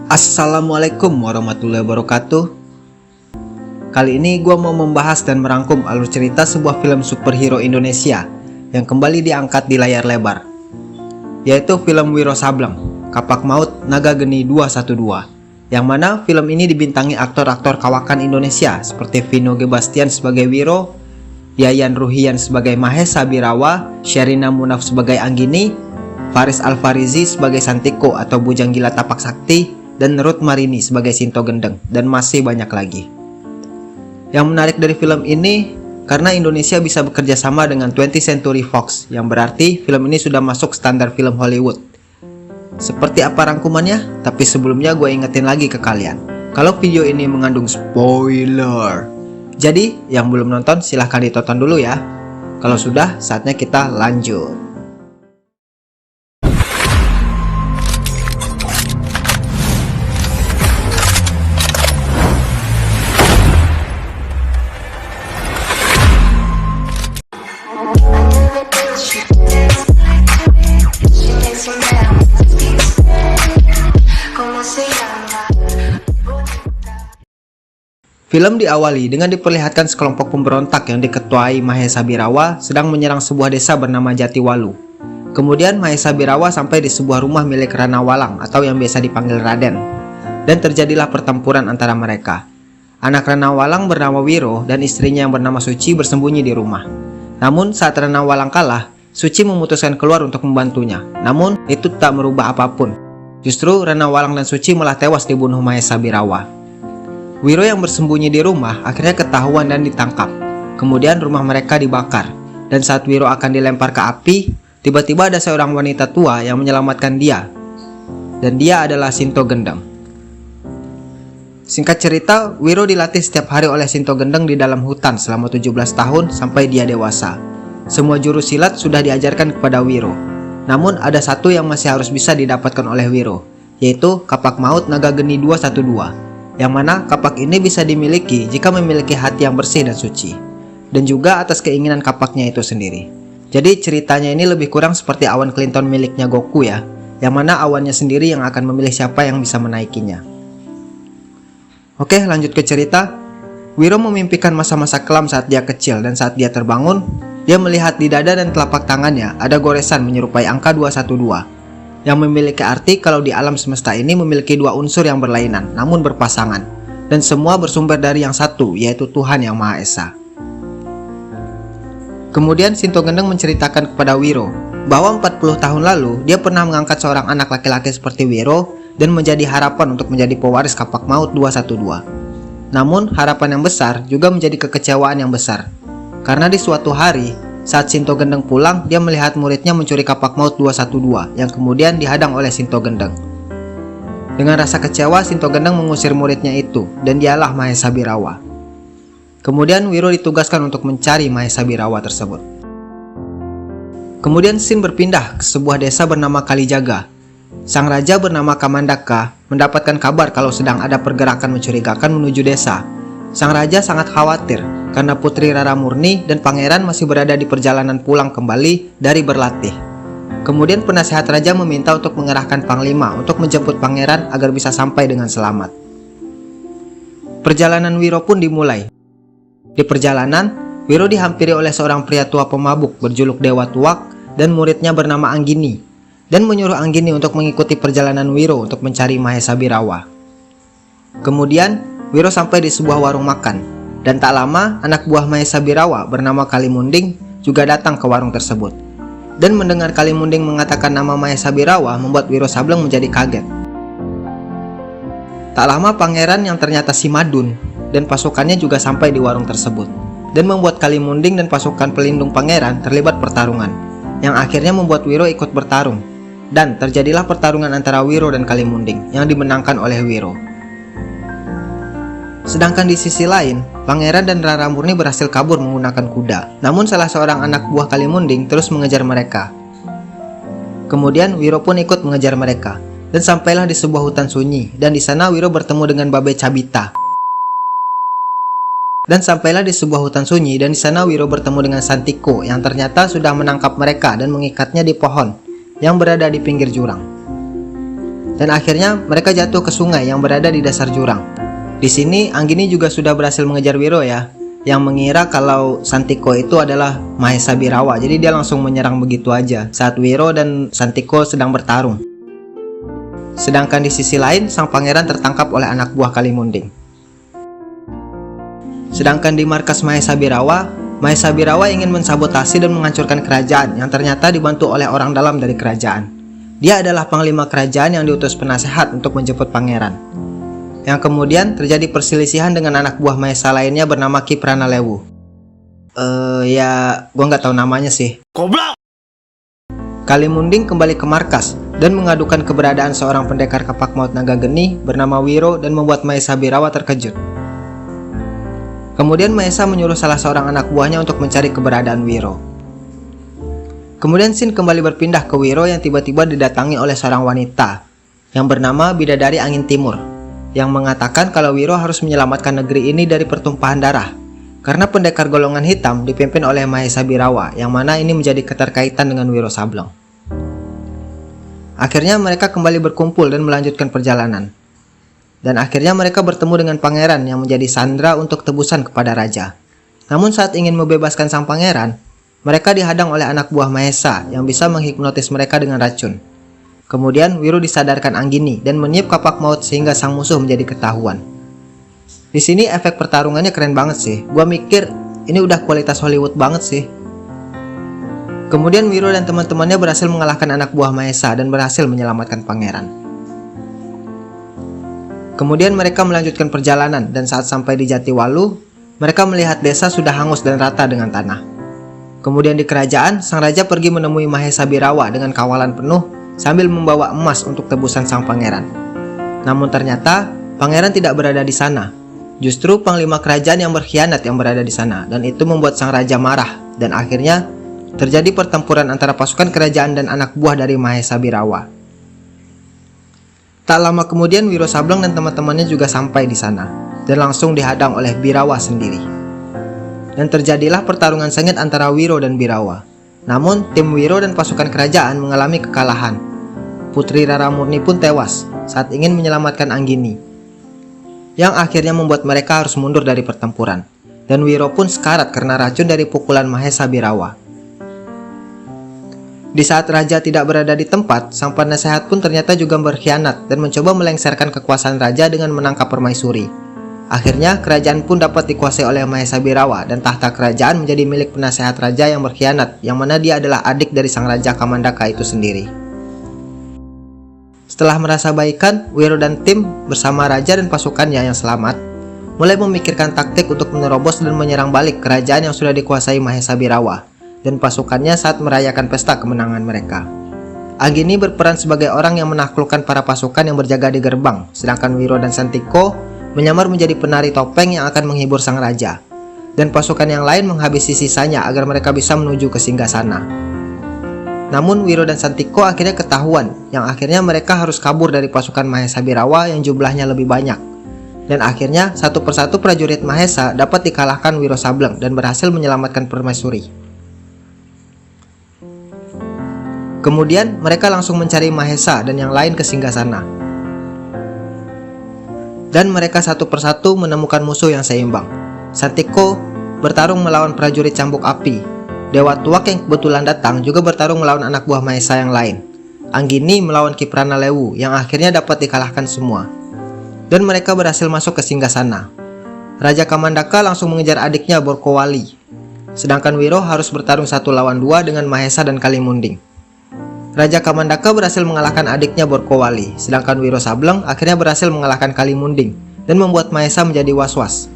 Assalamualaikum warahmatullahi wabarakatuh. Kali ini gue mau membahas dan merangkum alur cerita sebuah film superhero Indonesia yang kembali diangkat di layar lebar, yaitu film Wiro Sableng, Kapak Maut Naga Geni 212, yang mana film ini dibintangi aktor-aktor kawakan Indonesia seperti Vino G. Bastian sebagai Wiro, Yayan Ruhian sebagai Mahesa Birawa, Sherina Munaf sebagai Anggini, Faris Alfarizi sebagai Santiko atau Bujang Gila Tapak Sakti, dan Ruth Marini sebagai Sinto Gendeng, dan masih banyak lagi. Yang menarik dari film ini karena Indonesia bisa bekerja sama dengan 20th Century Fox, yang berarti film ini sudah masuk standar film Hollywood. Seperti apa rangkumannya? Tapi sebelumnya gue ingetin lagi ke kalian, kalau video ini mengandung spoiler, jadi yang belum nonton silahkan ditonton dulu ya. Kalau sudah, saatnya kita lanjut. Film diawali dengan diperlihatkan sekelompok pemberontak yang diketuai Mahesa Birawa sedang menyerang sebuah desa bernama Jatiwalu. Kemudian Mahesa Birawa sampai di sebuah rumah milik Rana Walang atau yang biasa dipanggil Raden, dan terjadilah pertempuran antara mereka. Anak Rana Walang bernama Wiro dan istrinya yang bernama Suci bersembunyi di rumah. Namun saat Rana Walang kalah, Suci memutuskan keluar untuk membantunya. Namun itu tak merubah apapun. Justru Rana Walang dan Suci malah tewas dibunuh Mahesa Birawa. Wiro yang bersembunyi di rumah akhirnya ketahuan dan ditangkap. Kemudian rumah mereka dibakar, dan saat Wiro akan dilempar ke api, tiba-tiba ada seorang wanita tua yang menyelamatkan dia, dan dia adalah Sinto Gendeng. Singkat cerita, Wiro dilatih setiap hari oleh Sinto Gendeng di dalam hutan selama 17 tahun sampai dia dewasa. Semua jurus silat sudah diajarkan kepada Wiro. Namun ada satu yang masih harus bisa didapatkan oleh Wiro, yaitu Kapak Maut Naga Geni 212. Yang mana kapak ini bisa dimiliki jika memiliki hati yang bersih dan suci, dan juga atas keinginan kapaknya itu sendiri. Jadi ceritanya ini lebih kurang seperti awan Clinton miliknya Goku ya, yang mana awannya sendiri yang akan memilih siapa yang bisa menaikinya. Oke, lanjut ke cerita. Wiro memimpikan masa-masa kelam saat dia kecil, dan saat dia terbangun, dia melihat di dada dan telapak tangannya ada goresan menyerupai angka 212. Yang memiliki arti kalau di alam semesta ini memiliki dua unsur yang berlainan namun berpasangan, dan semua bersumber dari yang satu, yaitu Tuhan Yang Maha Esa. Kemudian Sinto Gendeng menceritakan kepada Wiro bahwa 40 tahun lalu dia pernah mengangkat seorang anak laki-laki seperti Wiro dan menjadi harapan untuk menjadi pewaris Kapak Maut 212. Namun harapan yang besar juga menjadi kekecewaan yang besar, karena di suatu hari saat Sinto Gendeng pulang, dia melihat muridnya mencuri Kapak Maut 212 yang kemudian dihadang oleh Sinto Gendeng. Dengan rasa kecewa, Sinto Gendeng mengusir muridnya itu, dan dialah Mahesa Birawa. Kemudian Wiro ditugaskan untuk mencari Mahesa Birawa tersebut. Kemudian scene berpindah ke sebuah desa bernama Kalijaga. Sang raja bernama Kamandaka mendapatkan kabar kalau sedang ada pergerakan mencurigakan menuju desa. Sang raja sangat khawatir karena Putri Rara Murni dan pangeran masih berada di perjalanan pulang kembali dari berlatih. Kemudian penasehat raja meminta untuk mengerahkan panglima untuk menjemput pangeran agar bisa sampai dengan selamat. Perjalanan Wiro pun dimulai. Di perjalanan, Wiro dihampiri oleh seorang pria tua pemabuk berjuluk Dewa Tuak dan muridnya bernama Anggini, dan menyuruh Anggini untuk mengikuti perjalanan Wiro untuk mencari Mahesa Birawa. Kemudian Wiro sampai di sebuah warung makan, dan tak lama anak buah Mahesa Birawa bernama Kalimunding juga datang ke warung tersebut. Dan mendengar Kalimunding mengatakan nama Mahesa Birawa membuat Wiro Sableng menjadi kaget. Tak lama pangeran yang ternyata si Madun dan pasukannya juga sampai di warung tersebut, dan membuat Kalimunding dan pasukan pelindung pangeran terlibat pertarungan, yang akhirnya membuat Wiro ikut bertarung. Dan terjadilah pertarungan antara Wiro dan Kalimunding yang dimenangkan oleh Wiro. Sedangkan di sisi lain, pangeran dan Rara Murni berhasil kabur menggunakan kuda. Namun salah seorang anak buah Kalimunding terus mengejar mereka. Kemudian Wiro pun ikut mengejar mereka, dan sampailah di sebuah hutan sunyi, dan di sana Wiro bertemu dengan Babe Cabita. Dan sampailah di sebuah hutan sunyi, dan di sana Wiro bertemu dengan Santiko yang ternyata sudah menangkap mereka dan mengikatnya di pohon yang berada di pinggir jurang. Dan akhirnya mereka jatuh ke sungai yang berada di dasar jurang. Di sini Anggini juga sudah berhasil mengejar Wiro ya, yang mengira kalau Santiko itu adalah Mahesa Birawa. Jadi dia langsung menyerang begitu aja saat Wiro dan Santiko sedang bertarung. Sedangkan di sisi lain, sang pangeran tertangkap oleh anak buah Kalimunding. Sedangkan di markas Mahesa Birawa ingin mensabotase dan menghancurkan kerajaan yang ternyata dibantu oleh orang dalam dari kerajaan. Dia adalah panglima kerajaan yang diutus penasehat untuk menjemput pangeran. Yang kemudian terjadi perselisihan dengan anak buah Mahesa lainnya bernama Ki Pranalewu. Gua nggak tahu namanya sih. Goblok! Kalimunding kembali ke markas dan mengadukan keberadaan seorang pendekar kapak maut naga geni bernama Wiro dan membuat Mahesa Birawa terkejut. Kemudian Mahesa menyuruh salah seorang anak buahnya untuk mencari keberadaan Wiro. Kemudian scene kembali berpindah ke Wiro yang tiba-tiba didatangi oleh seorang wanita yang bernama Bidadari Angin Timur, yang mengatakan kalau Wiro harus menyelamatkan negeri ini dari pertumpahan darah karena pendekar golongan hitam dipimpin oleh Mahesa Birawa, yang mana ini menjadi keterkaitan dengan Wiro Sableng. Akhirnya mereka kembali berkumpul dan melanjutkan perjalanan. Dan akhirnya mereka bertemu dengan pangeran yang menjadi sandera untuk tebusan kepada raja. Namun saat ingin membebaskan sang pangeran, mereka dihadang oleh anak buah Mahesa yang bisa menghipnotis mereka dengan racun. Kemudian Wiro disadarkan Anggini dan meniup kapak maut sehingga sang musuh menjadi ketahuan. Di sini efek pertarungannya keren banget sih. Gua mikir ini udah kualitas Hollywood banget sih. Kemudian Wiro dan teman-temannya berhasil mengalahkan anak buah Mahesa dan berhasil menyelamatkan pangeran. Kemudian mereka melanjutkan perjalanan dan saat sampai di Jatiwalu, mereka melihat desa sudah hangus dan rata dengan tanah. Kemudian di kerajaan, sang raja pergi menemui Mahesa Birawa dengan kawalan penuh sambil membawa emas untuk tebusan sang pangeran. Namun ternyata pangeran tidak berada di sana. Justru panglima kerajaan yang berkhianat yang berada di sana, dan itu membuat sang raja marah dan akhirnya terjadi pertempuran antara pasukan kerajaan dan anak buah dari Mahesa Birawa. Tak lama kemudian Wiro Sableng dan teman-temannya juga sampai di sana dan langsung dihadang oleh Birawa sendiri. Dan terjadilah pertarungan sengit antara Wiro dan Birawa. Namun tim Wiro dan pasukan kerajaan mengalami kekalahan. Putri Rara Murni pun tewas saat ingin menyelamatkan Anggini, yang akhirnya membuat mereka harus mundur dari pertempuran. Dan Wiro pun sekarat karena racun dari pukulan Mahesa Birawa. Di saat raja tidak berada di tempat, sang penasehat pun ternyata juga berkhianat dan mencoba melengsarkan kekuasaan raja dengan menangkap permaisuri. Akhirnya kerajaan pun dapat dikuasai oleh Mahesa Birawa dan tahta kerajaan menjadi milik penasehat raja yang berkhianat, yang mana dia adalah adik dari sang raja Kamandaka itu sendiri. Setelah merasa baikan, Wiro dan tim bersama raja dan pasukannya yang selamat mulai memikirkan taktik untuk menerobos dan menyerang balik kerajaan yang sudah dikuasai Mahesa Birawa dan pasukannya saat merayakan pesta kemenangan mereka. Anggini berperan sebagai orang yang menaklukkan para pasukan yang berjaga di gerbang, sedangkan Wiro dan Santiko menyamar menjadi penari topeng yang akan menghibur sang raja, dan pasukan yang lain menghabisi sisanya agar mereka bisa menuju ke singgasana. Namun Wiro dan Santiko akhirnya ketahuan, yang akhirnya mereka harus kabur dari pasukan Mahesa Birawa yang jumlahnya lebih banyak. Dan akhirnya satu persatu prajurit Mahesa dapat dikalahkan Wiro Sableng dan berhasil menyelamatkan permaisuri. Kemudian mereka langsung mencari Mahesa dan yang lain ke singgasana. Dan mereka satu persatu menemukan musuh yang seimbang. Santiko bertarung melawan prajurit cambuk api. Dewa Tuak yang kebetulan datang juga bertarung melawan anak buah Mahesa yang lain. Anggini melawan Ki Pranalewu yang akhirnya dapat dikalahkan semua. Dan mereka berhasil masuk ke singgasana. Raja Kamandaka langsung mengejar adiknya Borkowali. Sedangkan Wiro harus bertarung 1 lawan 2 dengan Mahesa dan Kalimunding. Raja Kamandaka berhasil mengalahkan adiknya Borkowali, sedangkan Wiro Sableng akhirnya berhasil mengalahkan Kalimunding dan membuat Mahesa menjadi was-was.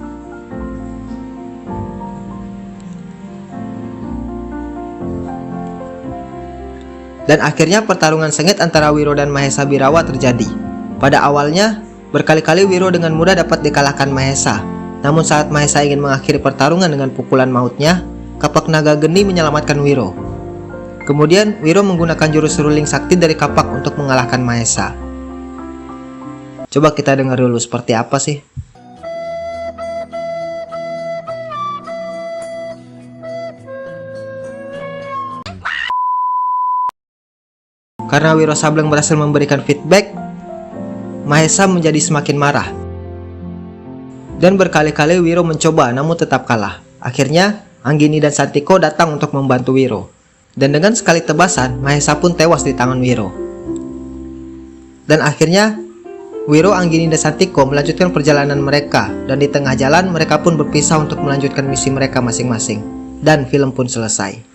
Dan akhirnya pertarungan sengit antara Wiro dan Mahesa Birawa terjadi. Pada awalnya, berkali-kali Wiro dengan mudah dapat dikalahkan Mahesa. Namun saat Mahesa ingin mengakhiri pertarungan dengan pukulan mautnya, kapak naga geni menyelamatkan Wiro. Kemudian Wiro menggunakan jurus seruling sakti dari kapak untuk mengalahkan Mahesa. Coba kita dengar dulu seperti apa sih. Karena Wiro Sableng berhasil memberikan feedback, Mahesa menjadi semakin marah. Dan berkali-kali Wiro mencoba namun tetap kalah. Akhirnya, Anggini dan Santiko datang untuk membantu Wiro. Dan dengan sekali tebasan, Mahesa pun tewas di tangan Wiro. Dan akhirnya, Wiro, Anggini, dan Santiko melanjutkan perjalanan mereka. Dan di tengah jalan, mereka pun berpisah untuk melanjutkan misi mereka masing-masing. Dan film pun selesai.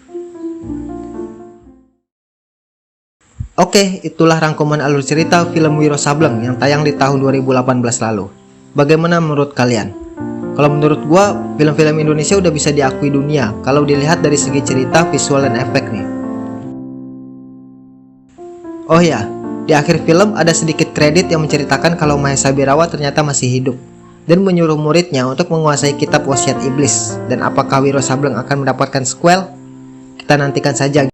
Oke, itulah rangkuman alur cerita film Wiro Sableng yang tayang di tahun 2018 lalu. Bagaimana menurut kalian? Kalau menurut gua, film-film Indonesia udah bisa diakui dunia kalau dilihat dari segi cerita, visual, dan efek nih. Oh ya, di akhir film ada sedikit kredit yang menceritakan kalau Mahesa Birawa ternyata masih hidup dan menyuruh muridnya untuk menguasai kitab wasiat iblis. Dan apakah Wiro Sableng akan mendapatkan sequel? Kita nantikan saja.